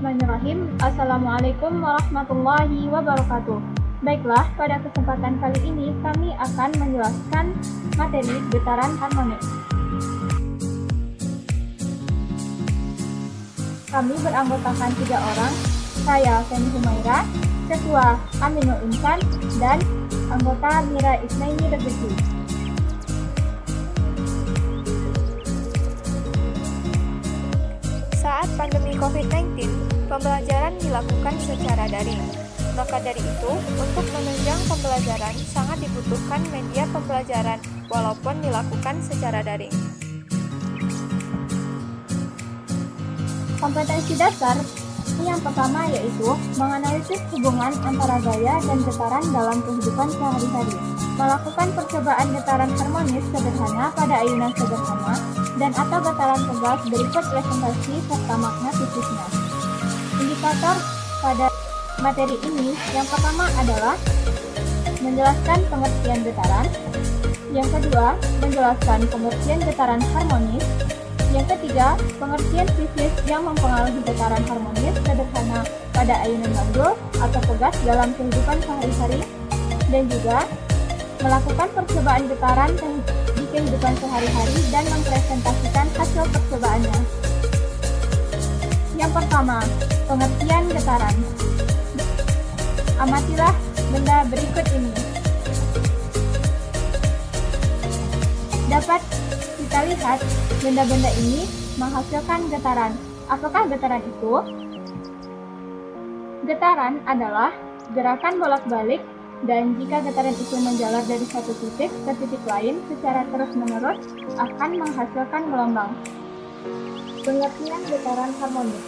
Bismillahirrahmanirrahim. Assalamualaikum warahmatullahi wabarakatuh. Baiklah, pada kesempatan kali ini kami akan menjelaskan materi getaran harmonik. Kami beranggotakan 3 orang, saya Feni Humaira, Ketua Aminul Insan, dan anggota Mira Isnaini Rezeki. Saat pandemi COVID-19, pembelajaran dilakukan secara daring. Maka dari itu, untuk menunjang pembelajaran sangat dibutuhkan media pembelajaran walaupun dilakukan secara daring. Kompetensi dasar yang pertama yaitu menganalisis hubungan antara gaya dan getaran dalam kehidupan sehari-hari, melakukan percobaan getaran harmonis sederhana pada ayunan sederhana dan atau getaran tegas berikut presentasi serta makna fisiknya. Indikator pada materi ini yang pertama adalah menjelaskan pengertian getaran, yang kedua menjelaskan pengertian getaran harmonis, yang ketiga pengertian fisik yang mempengaruhi getaran harmonis sederhana pada ayunan bandul atau tegas dalam kehidupan sehari-hari, dan juga melakukan percobaan getaran di kehidupan sehari-hari dan mempresentasikan hasil percobaannya. Yang pertama, pengertian getaran. Amatilah benda berikut ini. Dapat kita lihat benda-benda ini menghasilkan getaran. Apakah getaran itu? Getaran adalah gerakan bolak-balik, dan jika getaran itu menjalar dari satu titik ke titik lain secara terus-menerus akan menghasilkan gelombang. Pengertian getaran harmonis.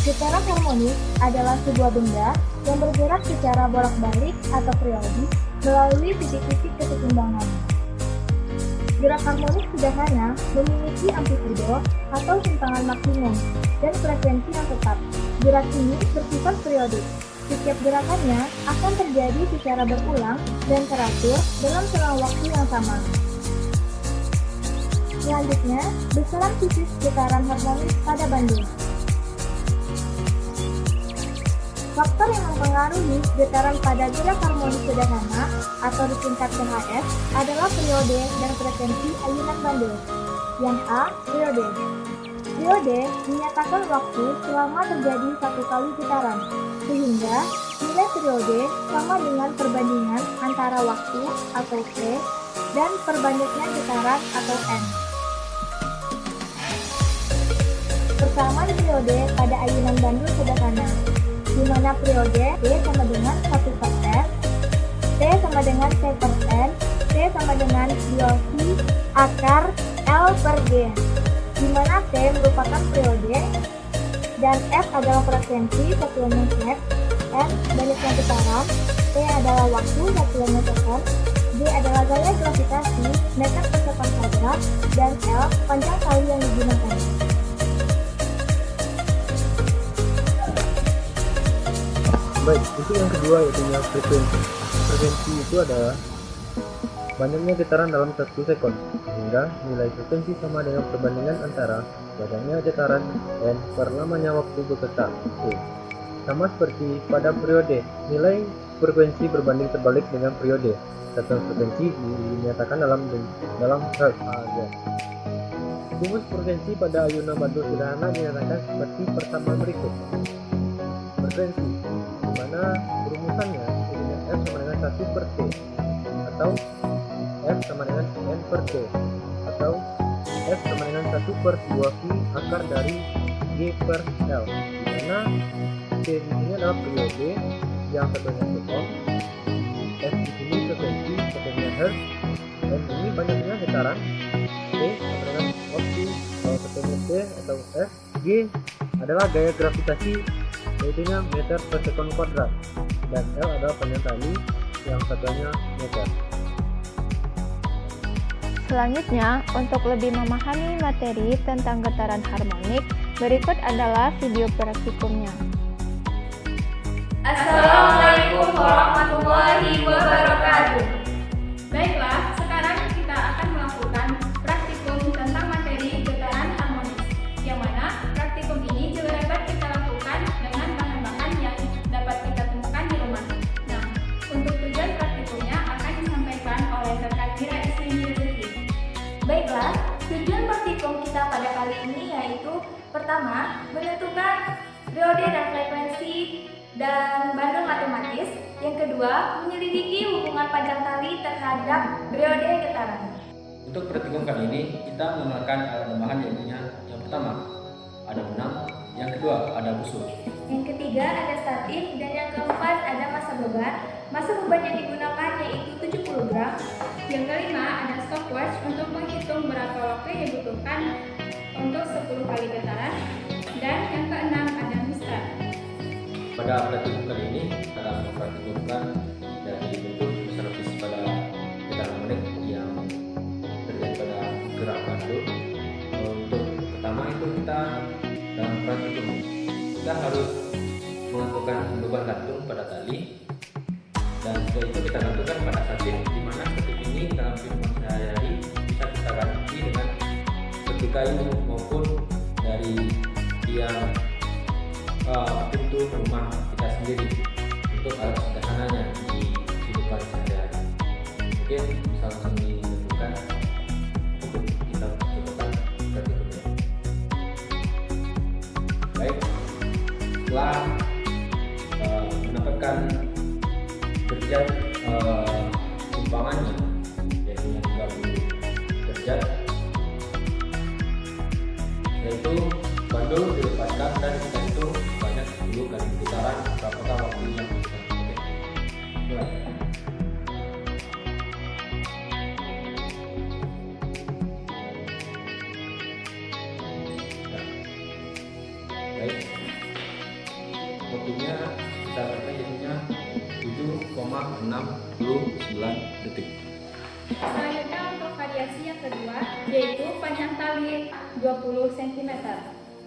Getaran harmonis adalah sebuah benda yang bergerak secara bolak-balik atau periodik melalui titik-titik kesetimbangan. Gerak harmonis sederhana memiliki amplitudo atau simpangan maksimum dan frekuensi yang tetap. Gerak ini bersifat periodik. Setiap gerakannya akan terjadi secara berulang dan teratur dalam selang waktu yang sama. Selanjutnya, besaran fisik getaran harmonis pada bandul. Faktor yang mempengaruhi getaran pada gerak harmonis sederhana atau disingkat PHS adalah periode dan frekuensi ayunan bandul. Yang A, periode. Periode menyatakan waktu selama terjadi satu kali getaran, sehingga nilai periode sama dengan perbandingan antara waktu atau T dan perbanyaknya getaran atau N. Persamaan periode pada ayunan bandul sederhana, di mana periode T sama dengan 1 per N, T sama dengan T per N, T sama dengan 2 pi akar L per G, di mana T merupakan periode dan F adalah frekuensi satuannya F, N banyaknya getaran, T adalah waktu satuannya sekon, G adalah gaya gravitasi meter per sekon kuadrat, dan L panjang kali yang digunakan. Baik, untuk yang kedua yaitu frekuensi. Frekuensi itu adalah banyaknya getaran dalam 1 sekon, sehingga nilai frekuensi sama dengan perbandingan antara banyaknya getaran dan per lamanya waktu bergetar. Sama seperti pada periode, nilai frekuensi berbanding terbalik dengan periode. Satuan frekuensi dinyatakan dalam hertz. Rumus frekuensi pada ayunan bandul sederhana dinyatakan seperti persamaan berikut. Frekuensi, di mana rumusannya dengan F sama dengan 1 per T, atau F sama dengan N per T, atau F sama dengan 1 per 2 pi akar dari G per L, di mana T di sini adalah periode yang satunya sekon, F di sini frekuensi satunya hertz, dan ini banyaknya getaran, T sama dengan waktu kalau satunya T atau F, G adalah gaya gravitasi yaitu meter per sekon kuadrat, dan L adalah panjang tali yang satuannya meter. Selanjutnya, untuk lebih memahami materi tentang getaran harmonik, berikut adalah video praktikumnya. Assalamualaikum warahmatullahi wabarakatuh. Baiklah, sekarang kita akan melakukan praktikum tentang materi getaran harmonis, yang mana praktikum ini juga dapat kita Pertama, menentukan periode dan frekuensi dan bandul matematis. Yang kedua, menyelidiki hubungan panjang tali terhadap periode getaran. Untuk praktikum kali ini, kita menggunakan alat tambahan yaitu yang pertama, ada benang, yang kedua, ada busur. Yang ketiga, ada statif, dan yang keempat, ada massa beban. Massa beban yang digunakan yaitu 70 gram. Yang kelima, ada stopwatch untuk menghitung berapa waktu yang dibutuhkan untuk 10 kali getaran. Dan yang keenam, ada mistar. Pada praktikum kali ini, kita akan mempraktikumkan dari bentuk servis pada getaran harmonik yang terjadi pada gerak bandul. Untuk pertama itu kita dalam praktikum kita harus menentukan beban gantung pada tali, dan setelah itu kita tentukan pada statif, di mana statif ini dalam kehidupan sehari-hari bisa kita ganti dengan seperti kayu maupun dari tiang pintu rumah kita sendiri untuk alat sederhananya di kehidupan sehari-hari. Mungkin bisa langsung ditentukan untuk kita tentukan praktikumnya. Baik, setelah mendapatkan derajat timpangannya yaitu yang 30 derajat, yaitu bandul dilepaskan dan kita hitung sebanyak 10 kali putaran berapa waktu yang dibutuhkan. Mulai. Baik, waktunya kita capai jadinya 7,69 detik. Selanjutnya untuk variasi yang kedua, yaitu panjang tali 20 cm.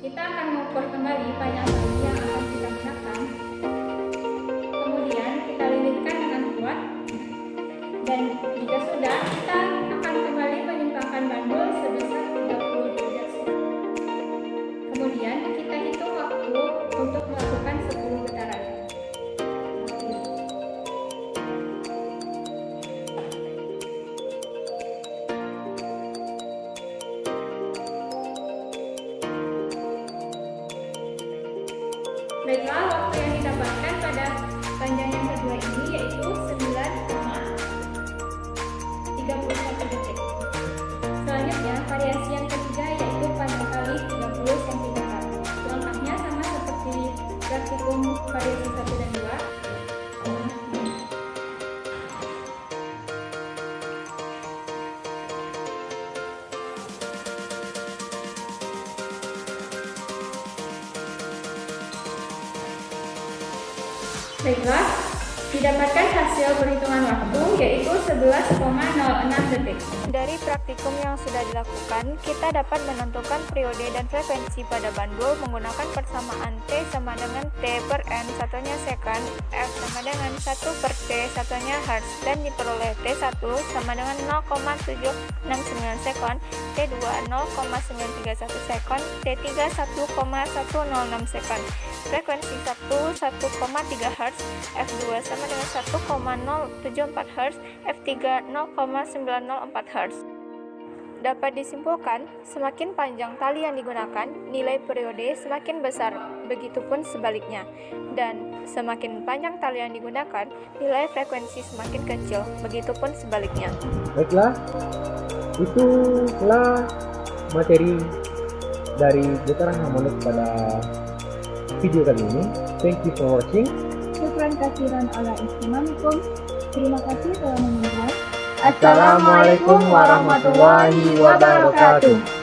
Kita akan mengukur kembali panjang tali yang akan kita gunakan. Kemudian kita lilitkan dengan kuat. Dan jika sudah, kita akan kembali menyimpangkan bandul sebesar 30 derajat. Kemudian kita hitung waktu untuk melakukan 10 getaran. Baiklah, waktu yang didapatkan pada panjang yang kedua ini yaitu 9,31 detik. Selanjutnya, variasi yang ketiga yaitu panjang tali 30 cm. Lengkapnya sama seperti praktikum variasi 1 dan 2. Baiklah, didapatkan hasil perhitungan waktu yaitu 11,06 detik. Dari praktikum yang sudah dilakukan, kita dapat menentukan periode dan frekuensi pada bandul menggunakan persamaan T sama dengan T per N satunya sekon, F sama dengan 1 per T satunya hertz, dan diperoleh T1 sama dengan 0,769 sekon, T2 0,931 sekon, T3 1,106 sekon. Frekuensi 1,3 Hz, F2 sama dengan 1,074 Hz, F3 0,904 Hz. Dapat disimpulkan, semakin panjang tali yang digunakan, nilai periode semakin besar, begitupun sebaliknya. Dan semakin panjang tali yang digunakan, nilai frekuensi semakin kecil, begitupun sebaliknya. Baiklah, itulah materi dari getaran harmonik pada video kali ini. Thank you for watching. Syukran kasiran ala istimamikum. Terima kasih telah menonton. Assalamualaikum warahmatullahi wabarakatuh.